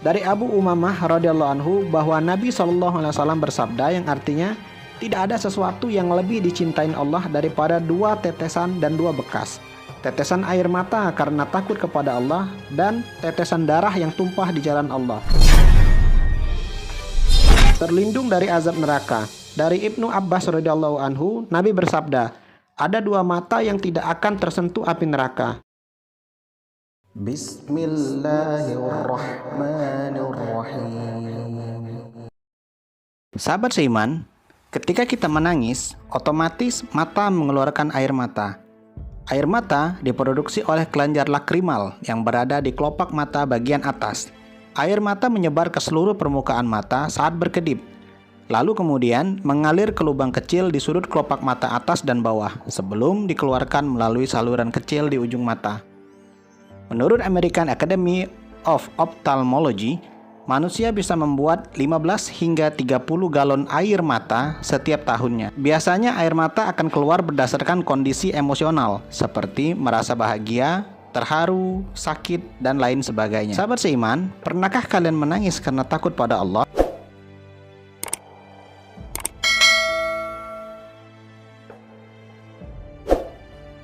Dari Abu Umamah radhiyallahu anhu bahwa Nabi SAW bersabda yang artinya, tidak ada sesuatu yang lebih dicintain Allah daripada 2 tetesan dan 2 bekas. Tetesan air mata karena takut kepada Allah dan tetesan darah yang tumpah di jalan Allah. Terlindung dari azab neraka. Dari Ibnu Abbas radhiyallahu anhu, Nabi bersabda, ada 2 mata yang tidak akan tersentuh api neraka. Bismillahirrahmanirrahim. Sahabat seiman, ketika kita menangis, otomatis mata mengeluarkan air mata. Air mata diproduksi oleh kelenjar lakrimal yang berada di kelopak mata bagian atas. Air mata menyebar ke seluruh permukaan mata saat berkedip, lalu kemudian mengalir ke lubang kecil di sudut kelopak mata atas dan bawah sebelum dikeluarkan melalui saluran kecil di ujung mata. Menurut American Academy of Ophthalmology, manusia bisa membuat 15 hingga 30 galon air mata setiap tahunnya. Biasanya air mata akan keluar berdasarkan kondisi emosional seperti merasa bahagia, terharu, sakit, dan lain sebagainya. Sahabat seiman, pernahkah kalian menangis karena takut pada Allah?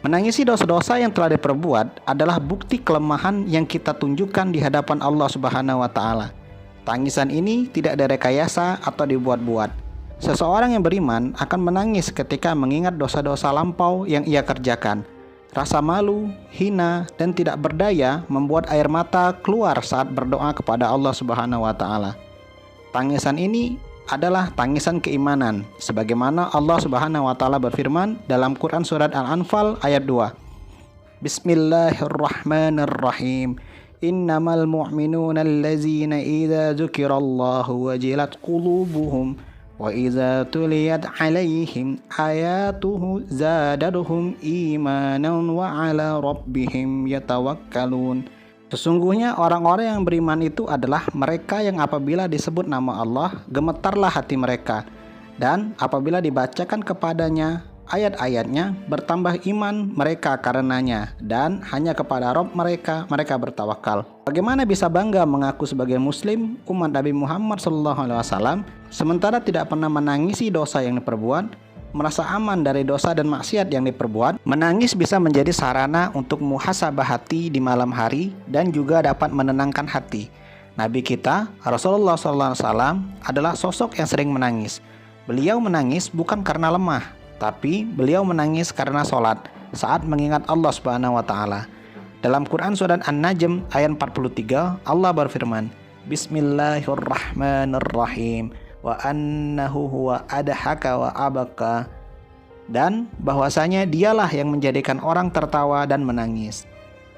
Menangisi dosa-dosa yang telah diperbuat adalah bukti kelemahan yang kita tunjukkan di hadapan Allah Subhanahu wa Ta'ala. Tangisan ini tidak direkayasa atau dibuat-buat. Seseorang yang beriman akan menangis ketika mengingat dosa-dosa lampau yang ia kerjakan. Rasa malu, hina, dan tidak berdaya membuat air mata keluar saat berdoa kepada Allah Subhanahu wa Ta'ala. Tangisan ini adalah tangisan keimanan, sebagaimana Allah Subhanahu wa Ta'ala berfirman dalam Quran surat Al-Anfal ayat 2. Bismillahirrahmanirrahim. Innamal mu'minuna allazina idza dzukirallahu wajilat qulubuhum wa idza tuliyat 'alaihim ayatuhu zadatuhum imanan wa 'ala rabbihim yatawakkalun. Sesungguhnya orang-orang yang beriman itu adalah mereka yang apabila disebut nama Allah, gemetarlah hati mereka, dan apabila dibacakan kepadanya ayat-ayatnya, bertambah iman mereka karenanya, dan hanya kepada Rabb mereka bertawakal. Bagaimana bisa bangga mengaku sebagai muslim, umat Nabi Muhammad SAW, sementara tidak pernah menangisi dosa yang diperbuat, merasa aman dari dosa dan maksiat yang diperbuat? Menangis bisa menjadi sarana untuk muhasabah hati di malam hari dan juga dapat menenangkan hati. Nabi kita, Rasulullah SAW, adalah sosok yang sering menangis. Beliau menangis bukan karena lemah, tapi beliau menangis karena sholat saat mengingat Allah Subhanahu wa Ta'ala. Dalam Quran surat An-Najm ayat 43, Allah berfirman, Bismillahirrahmanirrahim. Wa annahu huwa adhaka wa abaka, dan bahwasanya dialah yang menjadikan orang tertawa dan menangis.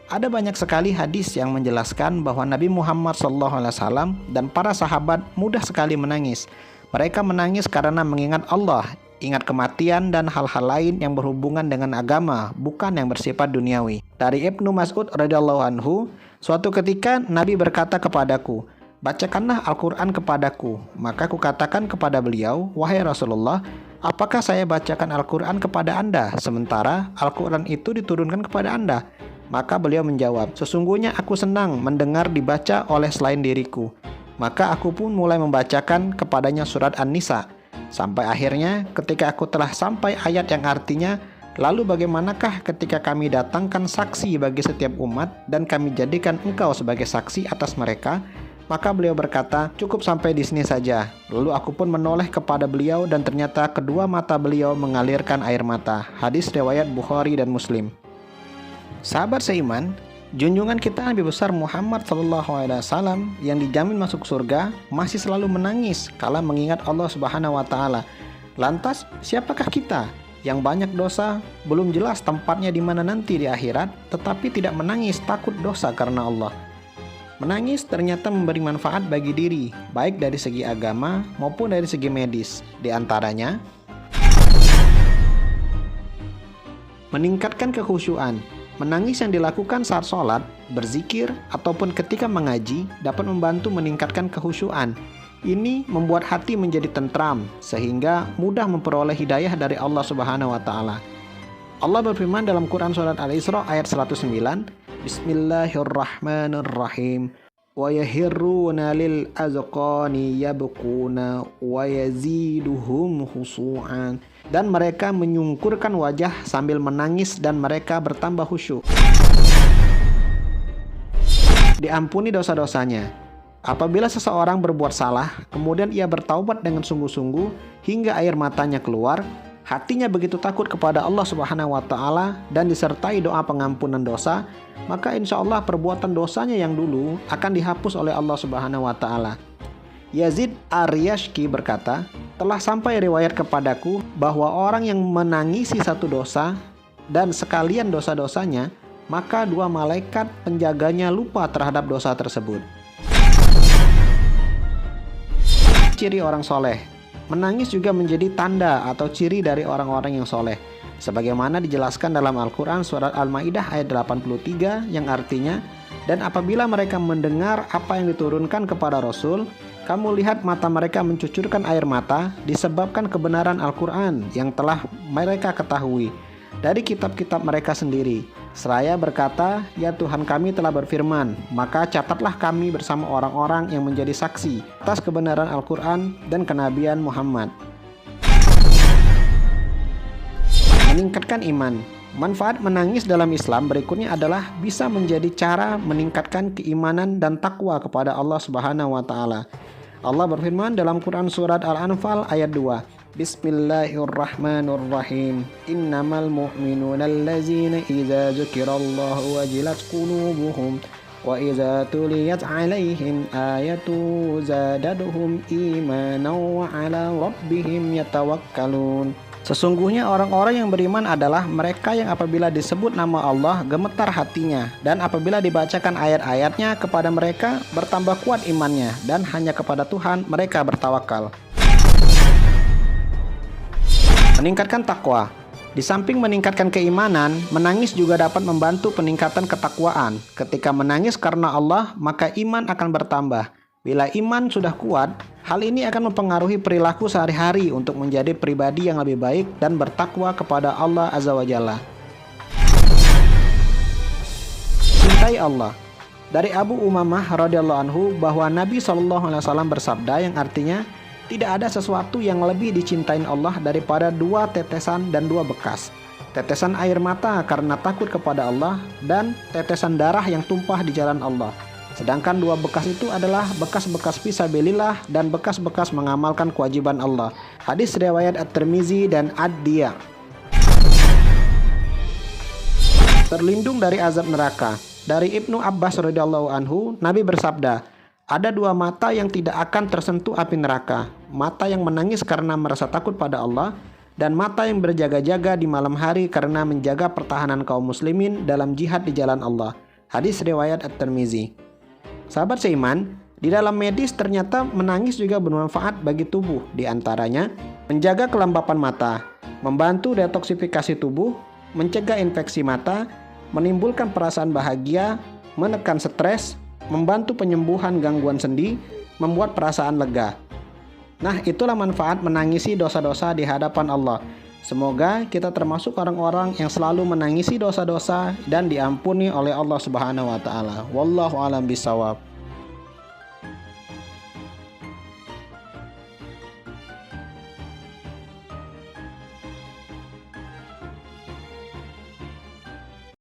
Ada banyak sekali hadis yang menjelaskan bahwa Nabi Muhammad SAW dan para sahabat mudah sekali menangis. Mereka menangis karena mengingat Allah, ingat kematian dan hal-hal lain yang berhubungan dengan agama, bukan yang bersifat duniawi. Dari Ibnu Mas'ud radhiyallahu anhu, suatu ketika Nabi berkata kepadaku, bacakanlah Al-Quran kepadaku. Maka aku katakan kepada beliau, wahai Rasulullah, apakah saya bacakan Al-Quran kepada Anda, sementara Al-Quran itu diturunkan kepada Anda? Maka beliau menjawab, sesungguhnya aku senang mendengar dibaca oleh selain diriku. Maka aku pun mulai membacakan kepadanya surat An-Nisa. Sampai akhirnya ketika aku telah sampai ayat yang artinya, lalu bagaimanakah ketika kami datangkan saksi bagi setiap umat dan kami jadikan engkau sebagai saksi atas mereka? Maka beliau berkata, cukup sampai di sini saja. Lalu aku pun menoleh kepada beliau dan ternyata kedua mata beliau mengalirkan air mata. Hadis riwayat Bukhari dan Muslim. Sahabat seiman, junjungan kita Nabi besar Muhammad SAW yang dijamin masuk surga masih selalu menangis kala mengingat Allah Subhanahu wa Ta'ala. Lantas, siapakah kita yang banyak dosa, belum jelas tempatnya di mana nanti di akhirat, tetapi tidak menangis takut dosa karena Allah? Menangis ternyata memberi manfaat bagi diri, baik dari segi agama maupun dari segi medis. Di antaranya, meningkatkan kekhusyuan. Menangis yang dilakukan saat sholat, berzikir, ataupun ketika mengaji dapat membantu meningkatkan kekhusyuan. Ini membuat hati menjadi tentram, sehingga mudah memperoleh hidayah dari Allah Subhanahu wa Ta'ala. Allah berfirman dalam Quran surat Al-Isra ayat 109, Bismillahirrahmanirrahim. wa yahirruna lil azqani yabquna wa yaziduhum khusu'an. Dan mereka menyungkurkan wajah sambil menangis dan mereka bertambah khusyuk. Diampuni dosa-dosanya. Apabila seseorang berbuat salah, kemudian ia bertaubat dengan sungguh-sungguh hingga air matanya keluar, hatinya begitu takut kepada Allah Subhanahu wa Ta'ala, dan disertai doa pengampunan dosa, maka insya Allah perbuatan dosanya yang dulu akan dihapus oleh Allah Subhanahu wa Ta'ala. Yazid Ar-Riyashki berkata, telah sampai riwayat kepadaku bahwa orang yang menangisi satu dosa dan sekalian dosa-dosanya, maka dua malaikat penjaganya lupa terhadap dosa tersebut. Ciri orang soleh. Menangis juga menjadi tanda atau ciri dari orang-orang yang soleh, sebagaimana dijelaskan dalam Al-Quran surat Al-Ma'idah ayat 83 yang artinya, dan apabila mereka mendengar apa yang diturunkan kepada Rasul, kamu lihat mata mereka mencucurkan air mata disebabkan kebenaran Al-Quran yang telah mereka ketahui dari kitab-kitab mereka sendiri. Seraya berkata, ya Tuhan kami telah berfirman, maka catatlah kami bersama orang-orang yang menjadi saksi atas kebenaran Al-Quran dan kenabian Muhammad. Meningkatkan iman. Manfaat menangis dalam Islam berikutnya adalah bisa menjadi cara meningkatkan keimanan dan takwa kepada Allah Subhanahu wa Ta'ala. Allah berfirman dalam Quran surat Al-Anfal ayat 2, Bismillahirrahmanirrahim. Innamal mu'minuna allazina idza dzukirallahu wajilat qulubuhum wa idza tuliyat 'alaihim ayatu zadatuhum imanan wa 'ala rabbihim yatawakkalun. Sesungguhnya orang-orang yang beriman adalah mereka yang apabila disebut nama Allah gemetar hatinya, dan apabila dibacakan ayat-ayatnya kepada mereka bertambah kuat imannya, dan hanya kepada Tuhan mereka bertawakal. Meningkatkan takwa. Di samping meningkatkan keimanan, menangis juga dapat membantu peningkatan ketakwaan. Ketika menangis karena Allah, maka iman akan bertambah. Bila iman sudah kuat, hal ini akan mempengaruhi perilaku sehari-hari untuk menjadi pribadi yang lebih baik dan bertakwa kepada Allah Azza wa Jalla. Cintai Allah. Dari Abu Umamah radhiyallahu anhu bahwa Nabi SAW bersabda yang artinya, tidak ada sesuatu yang lebih dicintai Allah daripada dua tetesan dan dua bekas. Tetesan air mata karena takut kepada Allah dan tetesan darah yang tumpah di jalan Allah. Sedangkan dua bekas itu adalah bekas-bekas fisabilillah dan bekas-bekas mengamalkan kewajiban Allah. Hadis riwayat At-Tirmizi dan Ad-Diya. Terlindung dari azab neraka. Dari Ibnu Abbas radhiyallahu anhu, Nabi bersabda, ada dua mata yang tidak akan tersentuh api neraka. Mata yang menangis karena merasa takut pada Allah, dan mata yang berjaga-jaga di malam hari karena menjaga pertahanan kaum muslimin dalam jihad di jalan Allah. Hadis riwayat At-Tirmizi. Sahabat seiman, di dalam medis ternyata menangis juga bermanfaat bagi tubuh. Di antaranya, menjaga kelembapan mata, membantu detoksifikasi tubuh, mencegah infeksi mata, menimbulkan perasaan bahagia, menekan stres, membantu penyembuhan gangguan sendi, membuat perasaan lega. Nah, itulah manfaat menangisi dosa-dosa di hadapan Allah. Semoga kita termasuk orang-orang yang selalu menangisi dosa-dosa dan diampuni oleh Allah Subhanahu wa Ta'ala. Wallahu a'lam bishawab.